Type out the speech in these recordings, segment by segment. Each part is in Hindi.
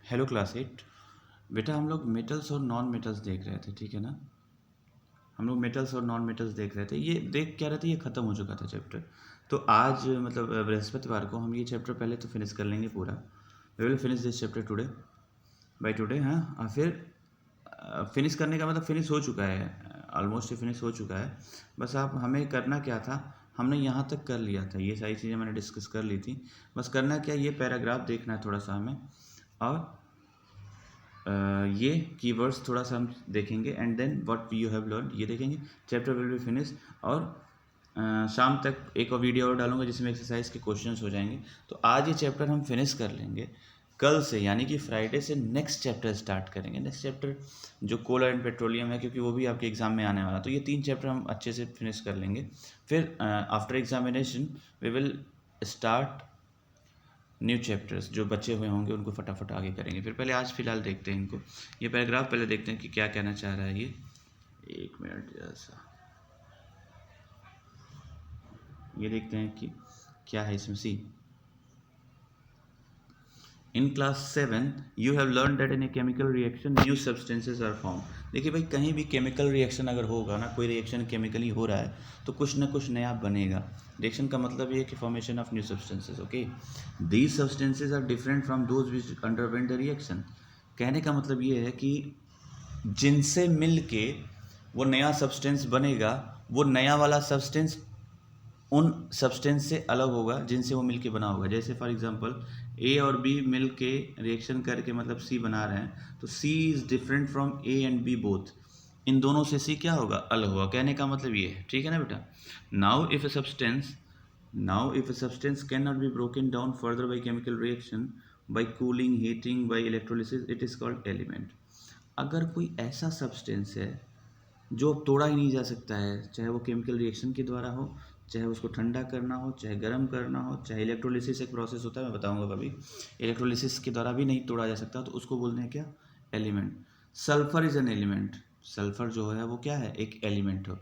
Hello class 8। बेटा हम लोग मेटल्स और नॉन मेटल्स देख रहे थे, ठीक है ना। हम लोग मेटल्स और नॉन मेटल्स देख रहे थे, ये देख क्या रहे थे, ये ख़त्म हो चुका था चैप्टर। तो आज मतलब बृहस्पतिवार को हम ये चैप्टर पहले तो फिनिश कर लेंगे पूरा। We will finish this chapter today by today. हाँ, और फिर फिनिश करने का मतलब फिनिश हो चुका है, ऑलमोस्ट फिनिश हो चुका है। बस आप हमें करना क्या था, हमने यहाँ तक कर लिया था, ये सारी चीज़ें मैंने डिस्कस कर ली थी। बस करना क्या, ये पैराग्राफ देखना है थोड़ा सा हमें, और ये कीवर्ड्स थोड़ा सा हम देखेंगे, and then what you have learn ये देखेंगे। Chapter will be finish. और शाम तक एक और वीडियो और डालूंगा जिसमें एक्सरसाइज के क्वेश्चंस हो जाएंगे। तो आज ये चैप्टर हम फिनिश कर लेंगे। कल से यानी कि फ्राइडे से नेक्स्ट चैप्टर स्टार्ट करेंगे। नेक्स्ट चैप्टर जो कोल एंड पेट्रोलियम है, क्योंकि वो भी आपके एग्जाम में आने वाला, तो ये 3 चैप्टर हम अच्छे से फिनिश कर लेंगे। फिर after examination we will start new chapters. जो बचे हुए होंगे उनको फटाफट आगे करेंगे। फिर पहले आज फिलहाल देखते हैं इनको, ये पैराग्राफ पहले देखते हैं कि क्या कहना चाह रहा है ये। 1 मिनट जैसा ये देखते हैं कि क्या है इसमें। See, in class 7 you have learn that in a chemical reaction new substances are form. देखिए भाई, कहीं भी केमिकल रिएक्शन अगर होगा ना, कोई रिएक्शन केमिकली हो रहा है तो कुछ ना कुछ नया बनेगा। रिएक्शन का मतलब ये है कि formation of new substances. Okay, these substances are different from those which underwent the reaction. कहने का मतलब ये है कि जिनसे मिल के वो नया सब्सटेंस बनेगा, वो नया वाला सब्सटेंस उन सब्सटेंस से अलग होगा जिनसे वो मिलके बना होगा। जैसे फॉर एग्जांपल ए और बी मिल के रिएक्शन करके मतलब सी बना रहे हैं, तो c is different from a and b both. इन दोनों से सी क्या होगा, अलग होगा। कहने का मतलब ये है, ठीक है ना बेटा। Now if a substance can not be broken down further by chemical reaction, by cooling, heating, by electrolysis, it is called element. अगर कोई ऐसा सब्सटेंस है जो अब तोड़ा ही नहीं जा सकता है, चाहे वो केमिकल रिएक्शन के द्वारा हो, चाहे उसको ठंडा करना हो, चाहे गर्म करना हो, चाहे इलेक्ट्रोलिसिस एक प्रोसेस होता है, मैं बताऊंगा कभी, इलेक्ट्रोलिसिस के द्वारा भी नहीं तोड़ा जा सकता, तो उसको बोलते हैं क्या, element. Sulphur is an element. Sulphur जो है वो क्या है, एक एलिमेंट हो।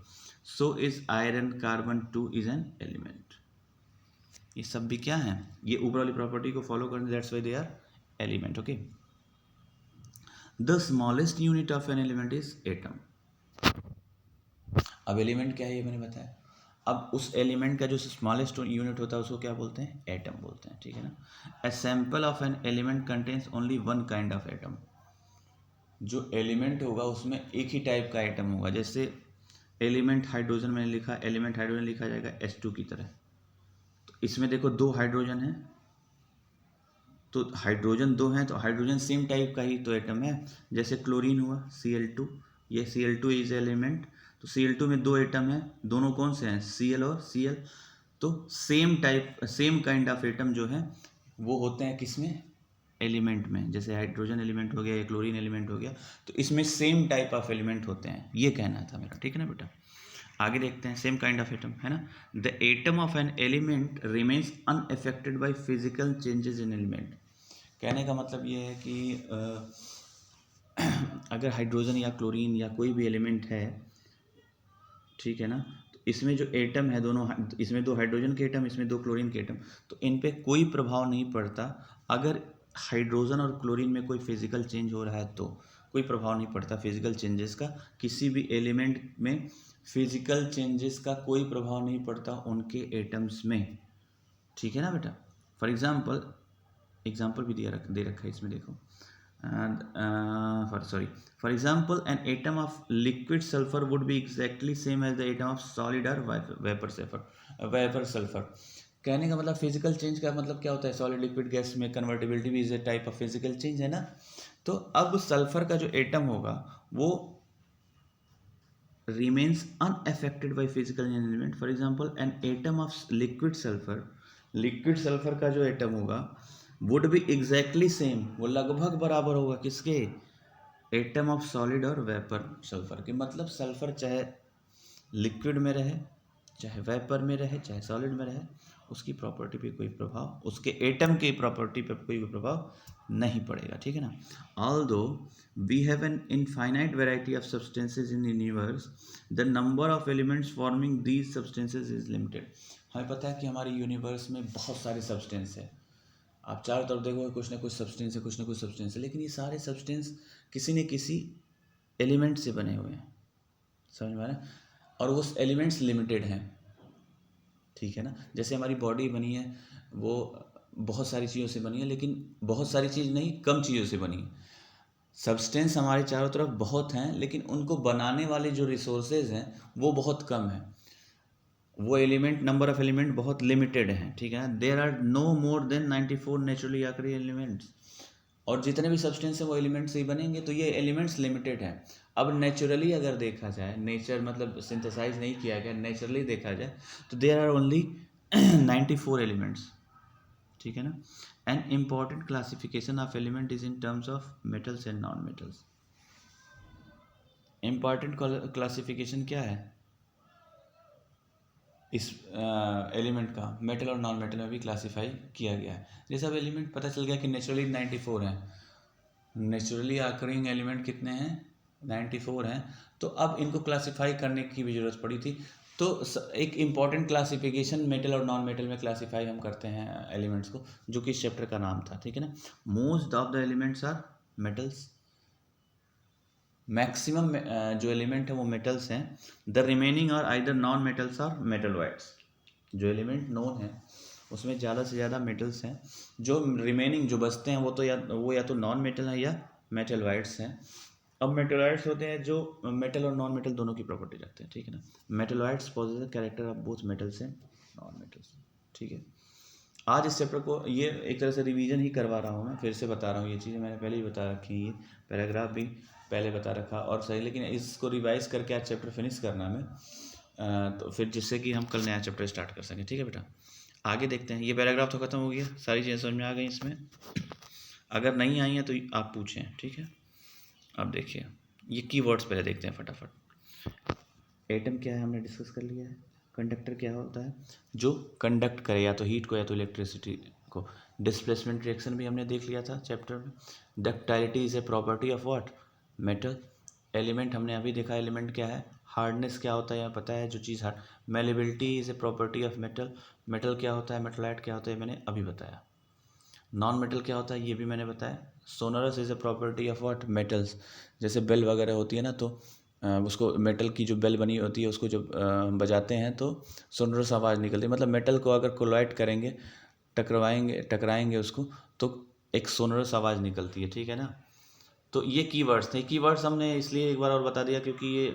So is iron, carbon two is an element. ये सब भी क्या है, ये ऊपर वाली प्रॉपर्टी को फॉलो करने, that's why they are element. Okay, the smallest unit of an element is atom. अब एलिमेंट क्या है ये मैंने बताया। अब उस एलिमेंट का जो स्मॉलेस्ट यूनिट होता है उसको क्या बोलते हैं, एटम बोलते हैं, ठीक है ना। A sample of an element contains only one kind of atom. जो एलिमेंट होगा उसमें एक ही टाइप का एटम होगा। जैसे एलिमेंट हाइड्रोजन मैंने लिखा, एलिमेंट हाइड्रोजन लिखा जाएगा H2 की तरह। तो इसमें देखो 2 हाइड्रोजन है, तो हाइड्रोजन 2 हैं, तो हाइड्रोजन सेम टाइप का ही तो एटम है। जैसे क्लोरीन हुआ Cl2, ये Cl2 इज एलिमेंट। तो Cl2 में 2 एटम हैं, दोनों कौन से हैं, Cl और Cl। तो same type, same kind of atom जो है वो होते हैं किसमें, एलिमेंट में। जैसे हाइड्रोजन एलिमेंट हो गया या क्लोरीन एलिमेंट हो गया, तो इसमें सेम टाइप ऑफ एलिमेंट होते हैं, ये कहना था मेरा, ठीक है ना बेटा। आगे देखते हैं, सेम काइंड ऑफ एटम है ना। The atom of an element remains unaffected by physical changes in element. कहने का मतलब ये है कि अगर हाइड्रोजन या क्लोरीन या कोई भी एलिमेंट है, ठीक है ना, तो इसमें जो एटम है दोनों, इसमें 2 हाइड्रोजन के एटम, इसमें 2 क्लोरीन के एटम, तो इन पे कोई प्रभाव नहीं पड़ता। अगर हाइड्रोजन और क्लोरीन में कोई फिजिकल चेंज हो रहा है तो कोई प्रभाव नहीं पड़ता फिजिकल चेंजेस का। किसी भी एलिमेंट में फिजिकल चेंजेस का कोई प्रभाव नहीं पड़ता उनके एटम्स में, ठीक है ना बेटा। फॉर एग्जाम्पल भी दे रखा है इसमें, देखो। For example, an atom of liquid sulfur would be exactly same as the atom of solid or vapor sulfur. कहने का मतलब फिजिकल चेंज का मतलब क्या होता है, सॉलिड लिक्विड गैस में कन्वर्टिबिलिटी भी is a type of physical change, है ना। तो अब सल्फर का जो एटम होगा वो remains unaffected by physical element. For example, an atom of liquid sulfur का जो एटम होगा would be exactly same, वो लगभग बराबर होगा किसके, एटम ऑफ सॉलिड और वेपर सल्फर के। मतलब सल्फर चाहे लिक्विड में रहे, चाहे वेपर में रहे, चाहे सॉलिड में रहे, उसकी प्रॉपर्टी पे कोई प्रभाव, उसके एटम की प्रॉपर्टी पे कोई प्रभाव नहीं पड़ेगा, ठीक है ना। Although we have an infinite variety of substances in universe, the number of elements forming these substances is limited. हमें पता है कि हमारे यूनिवर्स में बहुत सारे सब्सटेंस है, आप चारों तरफ देखोगे कुछ ना कुछ सब्सटेंस है, कुछ ना कुछ सब्सटेंस है, लेकिन ये सारे सब्सटेंस किसी न किसी एलिमेंट से बने हुए हैं, समझ में आ रहा है, और वो एलिमेंट्स लिमिटेड हैं, ठीक है ना। जैसे हमारी बॉडी बनी है वो बहुत सारी चीज़ों से बनी है, लेकिन बहुत सारी चीज़ नहीं, कम चीज़ों से बनी है। सब्सटेंस हमारे चारों तरफ बहुत हैं, लेकिन उनको बनाने वाले जो रिसोर्सेज हैं वो बहुत कम हैं, वो एलिमेंट, नंबर ऑफ एलिमेंट बहुत लिमिटेड हैं, ठीक है। There are no more than 94 naturally occurring elements, और जितने भी सब्सटेंस हैं वो एलिमेंट से ही बनेंगे, तो ये एलिमेंट्स लिमिटेड हैं। अब नेचुरली अगर देखा जाए, नेचर मतलब सिंथेसाइज नहीं किया गया, नेचुरली देखा जाए तो देयर आर ओनली 94 एलिमेंट्स, ठीक है ना। An important classification of element is in terms of metals and non metals. Important classification क्या है इस एलिमेंट का, मेटल और नॉन मेटल में भी क्लासीफाई किया गया है। जैसे अब एलिमेंट पता चल गया कि नेचुरली 94 हैं, नेचुरली आकरिंग एलिमेंट कितने हैं, 94 हैं, तो अब इनको क्लासीफाई करने की भी ज़रूरत पड़ी थी। तो एक इम्पॉर्टेंट क्लासिफिकेशन मेटल और नॉन मेटल में क्लासीफाई हम करते हैं एलिमेंट्स को, जो कि इस चैप्टर का नाम था, ठीक है ना। Most of the elements are metals, maximum जो एलिमेंट है वो मेटल्स हैं। The remaining are either non metals और मेटलॉइड्स, जो एलिमेंट नोन है उसमें ज़्यादा से ज़्यादा मेटल्स हैं, जो रिमेनिंग जो बचते हैं वो या तो नॉन मेटल है या मेटलॉइड्स हैं। अब मेटलॉइड्स होते हैं जो मेटल और नॉन मेटल दोनों की प्रॉपर्टी रखते हैं, ठीक है ना। Metalloids possess the character of both metals and non metals, ठीक है। आज इस चैप्टर को ये एक तरह से रिवीजन ही करवा रहा हूँ, मैं फिर से बता रहा हूँ, ये चीज़ें मैंने पहले ही बता रखी हैं, ये पैराग्राफ भी पहले बता रखा और सही, लेकिन इसको रिवाइज करके आज चैप्टर फिनिश करना है तो फिर जिससे कि हम कल नया चैप्टर स्टार्ट कर सकें, ठीक है बेटा। आगे देखते हैं, ये पैराग्राफ तो ख़त्म हो गया, सारी चीज़ें समझ में आ गई इसमें, अगर नहीं आई हैं तो आप पूछें, ठीक है। अब देखिए ये कीवर्ड्स पहले देखते हैं फटाफट। एटम क्या है हमने डिस्कस कर लिया है। कंडक्टर क्या होता है, जो कंडक्ट करे या तो हीट को या तो इलेक्ट्रिसिटी को। डिस्प्लेसमेंट रिएक्शन भी हमने देख लिया था चैप्टर में। Ductility is a property of what, metal. Element हमने अभी देखा, एलिमेंट क्या है। हार्डनेस क्या होता है यहाँ पता है, जो चीज़ hard. Malleability is a property of metal. Metal क्या होता है, मेटलाइट क्या होता है, मैंने अभी बताया। नॉन मेटल क्या होता है ये भी मैंने बताया। Sonorous is a property of what, metals. जैसे बेल वगैरह होती है ना, तो उसको मेटल की जो बेल बनी होती है उसको जब बजाते हैं तो सोनरस आवाज़ निकलती है, मतलब मेटल को अगर कोलाइड करेंगे, टकराएंगे उसको, तो एक सोनरस आवाज़ निकलती है, ठीक है ना। तो ये कीवर्ड्स थे, कीवर्ड्स हमने इसलिए एक बार और बता दिया क्योंकि ये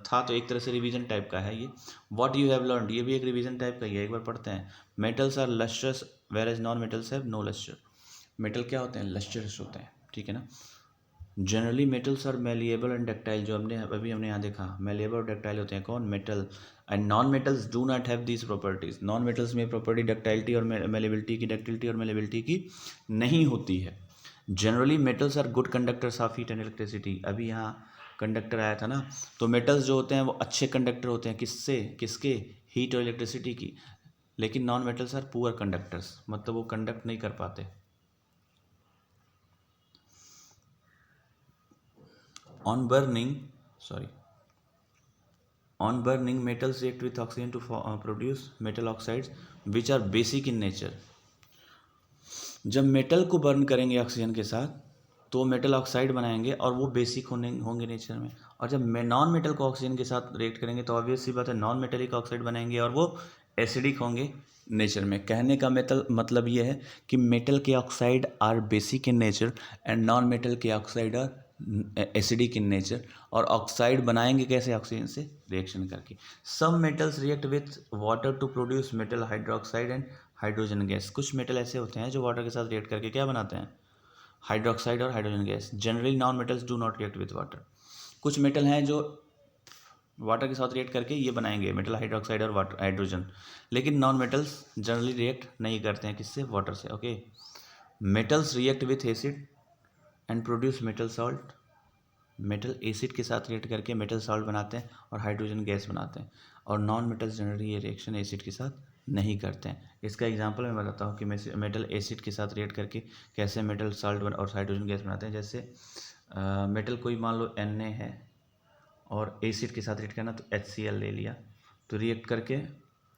था तो एक तरह से रिवीजन टाइप का है ये। व्हाट यू हैव लर्नड, ये भी एक रिवीजन टाइप का ही है, एक बार पढ़ते हैं। Metals are lustrous whereas non metals have no lustre. Metal क्या होते हैं, लस्टरस होते हैं, ठीक है ना। Generally metals are malleable and ductile, जो हमने यहाँ देखा, मेलिएबल और डक्टाइल होते हैं कौन, metal. And non metals do not have these properties. Non metals में प्रॉपर्टी डक्टाइलिटी और मेलेबिलिटी की, डक्टिलिटी और मेलेबिलिटी की नहीं होती है। Generally metals are good conductors of heat and electricity. अभी यहाँ कंडक्टर आया था ना, तो मेटल्स जो होते हैं वो अच्छे कंडक्टर होते हैं, किससे, किसके, हीट और इलेक्ट्रिसिटी की। लेकिन non metals are poor conductors, मतलब वो कंडक्ट नहीं कर पाते। On burning, metals react with oxygen to produce metal oxides which are basic in nature. जब मेटल को बर्न करेंगे ऑक्सीजन के साथ तो मेटल ऑक्साइड बनाएंगे और वो बेसिक होंगे नेचर में। और जब नॉन मेटल को ऑक्सीजन के साथ रिएक्ट करेंगे तो ऑब्वियस सी बात है नॉन मेटेलिक ऑक्साइड बनाएंगे और वो एसिडिक होंगे नेचर में। कहने का मतलब ये है कि मेटल के oxide are basic in nature and non metal के oxide are acidic in nature. और ऑक्साइड बनाएंगे कैसे, ऑक्सीजन से रिएक्शन करके। Some metals react with water to produce metal hydroxide and hydrogen gas. कुछ मेटल ऐसे होते हैं जो वाटर के साथ रिएक्ट करके क्या बनाते हैं, हाइड्रोक्साइड और hydrogen gas. Generally non metals do not react with water. कुछ मेटल हैं जो वाटर के साथ रिएक्ट करके ये बनाएंगे मेटल हाइड्रोक्साइड और वाटर हाइड्रोजन, लेकिन नॉन मेटल्स जनरली रिएक्ट नहीं करते हैं, किससे, वाटर से। Okay, metals react with acid and produce metal salt. Metal acid के साथ रिएक्ट करके मेटल सॉल्ट बनाते हैं और हाइड्रोजन गैस बनाते हैं। और नॉन मेटल्स जनरली ये रिएक्शन एसिड के साथ नहीं करते हैं। इसका एग्जांपल मैं बताता हूँ कि मेटल एसिड के साथ रिएक्ट करके कैसे मेटल सॉल्ट और हाइड्रोजन गैस बनाते हैं। जैसे मेटल कोई मान लो Na है और एसिड के साथ रिएक्ट करना तो HCl ले लिया, तो रिएक्ट करके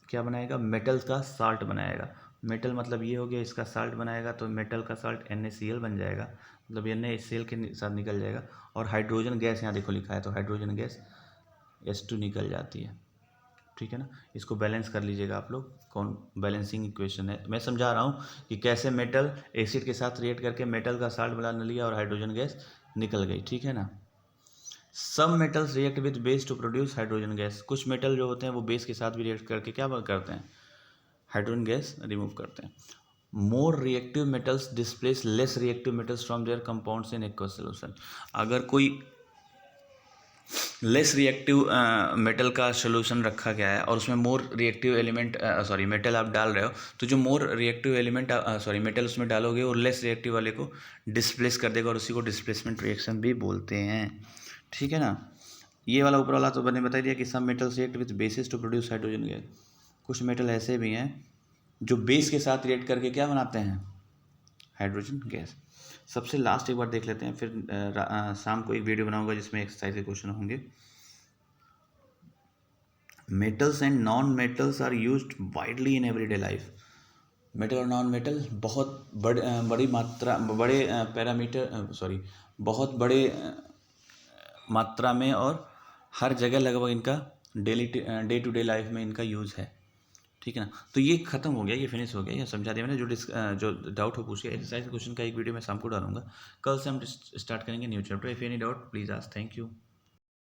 क्या बनाएगा, मेटल का साल्ट बनाएगा। मेटल मतलब ये हो गया, इसका साल्ट बनाएगा तो मेटल का साल्ट NaCl बन जाएगा, मतलब NaCl के साथ निकल जाएगा। और हाइड्रोजन गैस यहाँ देखो लिखा है, तो हाइड्रोजन गैस H2 निकल जाती है, ठीक है ना। इसको बैलेंस कर लीजिएगा आप लोग, कौन बैलेंसिंग इक्वेशन है। मैं समझा रहा हूँ कि कैसे मेटल एसिड के साथ रिएक्ट करके मेटल का साल्ट बना लिया और हाइड्रोजन गैस निकल गई, ठीक है ना। Some metals react with base to produce hydrogen gas, कुछ मेटल जो होते हैं वो बेस के साथ भी रिएक्ट करके क्या करते हैं, हाइड्रोजन गैस रिमूव करते हैं। More reactive metals displace less reactive metals from there compounds in aqueous solution. अगर कोई लेस रिएक्टिव मेटल का सोल्यूशन रखा गया है और उसमें मोर रिएक्टिव एलिमेंट मेटल आप डाल रहे हो, तो जो मोर रिएक्टिव एलिमेंट मेटल उसमें डालोगे और लेस रिएक्टिव वाले को डिस्प्लेस कर देगा, और उसी को डिस्प्लेसमेंट रिएक्शन भी बोलते हैं, ठीक है ना। ये वाला ऊपर वाला तो मैंने बता दिया कि some metals react with bases to produce hydrogen gas. कुछ मेटल ऐसे भी हैं जो बेस के साथ रिएक्ट करके क्या बनाते हैं, हाइड्रोजन गैस। सबसे लास्ट एक बार देख लेते हैं, फिर शाम को एक वीडियो बनाऊंगा जिसमें एक्सरसाइज के क्वेश्चन होंगे। Metals and non metals are used widely in everyday life. Metal और नॉन मेटल बहुत बड़ी मात्रा, बड़े पैरामीटर बहुत बड़े मात्रा में और हर जगह लगभग इनका डे टू डे लाइफ में इनका यूज़ है, ठीक है ना। तो ये खत्म हो गया, ये फिनिश हो गया, ये समझा दिया मैंने। जो डाउट हो पूछिए। एक्सरसाइज क्वेश्चन का एक वीडियो मैं शाम को डालूंगा। कल से हम स्टार्ट करेंगे new chapter. If any doubt please ask. Thank you.